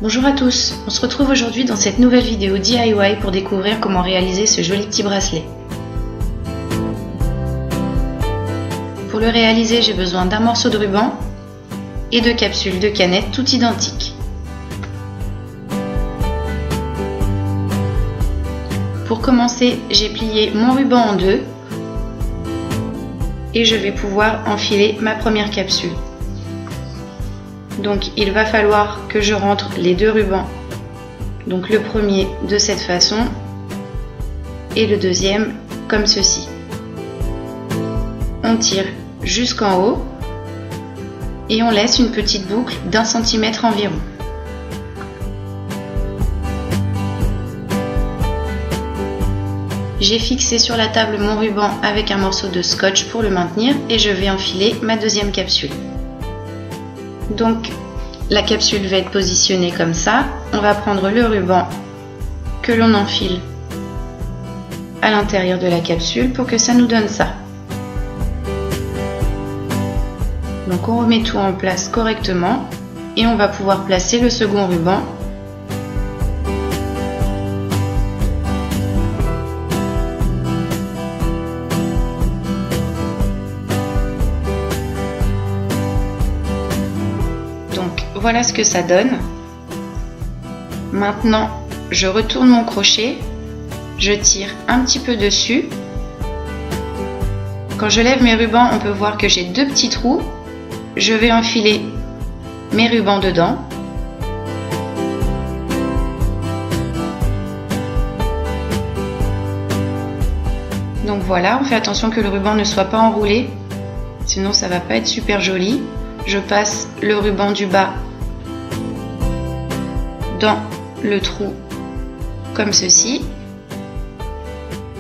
Bonjour à tous, on se retrouve aujourd'hui dans cette nouvelle vidéo DIY pour découvrir comment réaliser ce joli petit bracelet. Pour le réaliser, j'ai besoin d'un morceau de ruban et de capsules de canettes toutes identiques. Pour commencer, j'ai plié mon ruban en deux et je vais pouvoir enfiler ma première capsule. Donc il va falloir que je rentre les deux rubans, donc le premier de cette façon et le deuxième comme ceci. On tire jusqu'en haut et on laisse une petite boucle d'1 centimètre environ. J'ai fixé sur la table mon ruban avec un morceau de scotch pour le maintenir et je vais enfiler ma deuxième capsule. Donc la capsule va être positionnée comme ça. On va prendre le ruban que l'on enfile à l'intérieur de la capsule pour que ça nous donne ça. Donc on remet tout en place correctement et on va pouvoir placer le second ruban . Voilà ce que ça donne. Maintenant, je retourne mon crochet, je tire un petit peu dessus. Quand je lève mes rubans, on peut voir que j'ai deux petits trous. Je vais enfiler mes rubans dedans. Donc voilà, on fait attention que le ruban ne soit pas enroulé, sinon ça va pas être super joli. Je passe le ruban du bas dans le trou comme ceci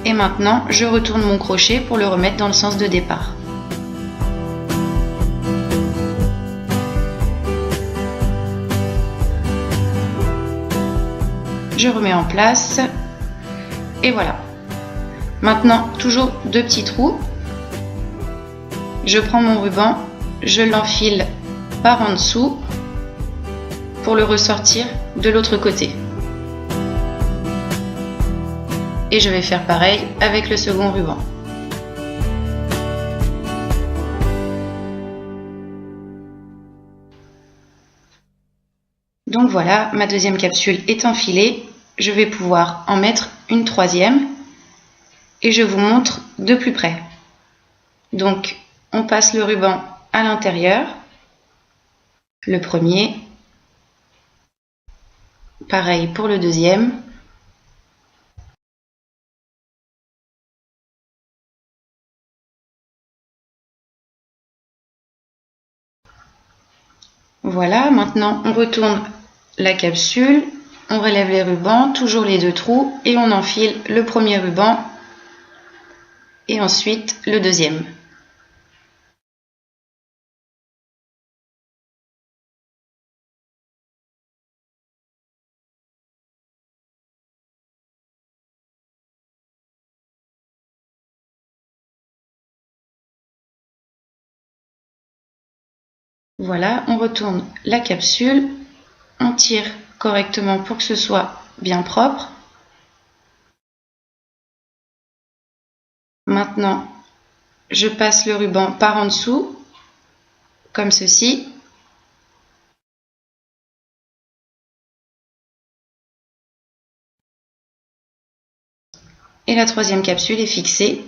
et maintenant je retourne mon crochet pour le remettre dans le sens de départ. Je remets en place et voilà. Maintenant toujours deux petits trous, je prends mon ruban, je l'enfile par en dessous pour le ressortir de l'autre côté. Et je vais faire pareil avec le second ruban. Donc voilà, ma deuxième capsule est enfilée. Je vais pouvoir en mettre une troisième et je vous montre de plus près. Donc on passe le ruban à l'intérieur, le premier, pareil pour le deuxième, voilà. Maintenant on retourne la capsule, on relève les rubans, toujours les deux trous et on enfile le premier ruban et ensuite le deuxième. Voilà, on retourne la capsule, on tire correctement pour que ce soit bien propre. Maintenant, je passe le ruban par en dessous, comme ceci. Et la troisième capsule est fixée.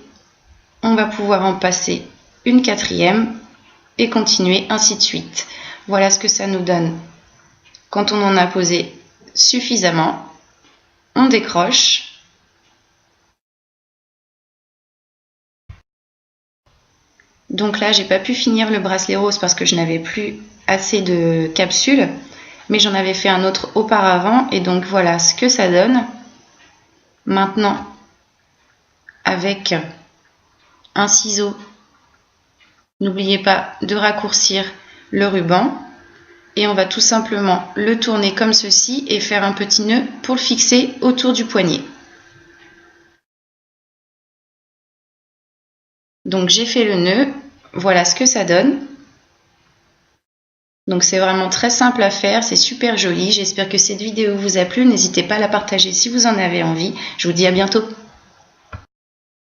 On va pouvoir en passer une quatrième et continuer ainsi de suite. Voilà ce que ça nous donne quand on en a posé suffisamment. On décroche. Donc là, j'ai pas pu finir le bracelet rose parce que je n'avais plus assez de capsules, mais j'en avais fait un autre auparavant et donc voilà ce que ça donne. Maintenant, avec un ciseau, n'oubliez pas de raccourcir le ruban et on va tout simplement le tourner comme ceci et faire un petit nœud pour le fixer autour du poignet. Donc j'ai fait le nœud, voilà ce que ça donne. Donc c'est vraiment très simple à faire, c'est super joli. J'espère que cette vidéo vous a plu. N'hésitez pas à la partager si vous en avez envie. Je vous dis à bientôt.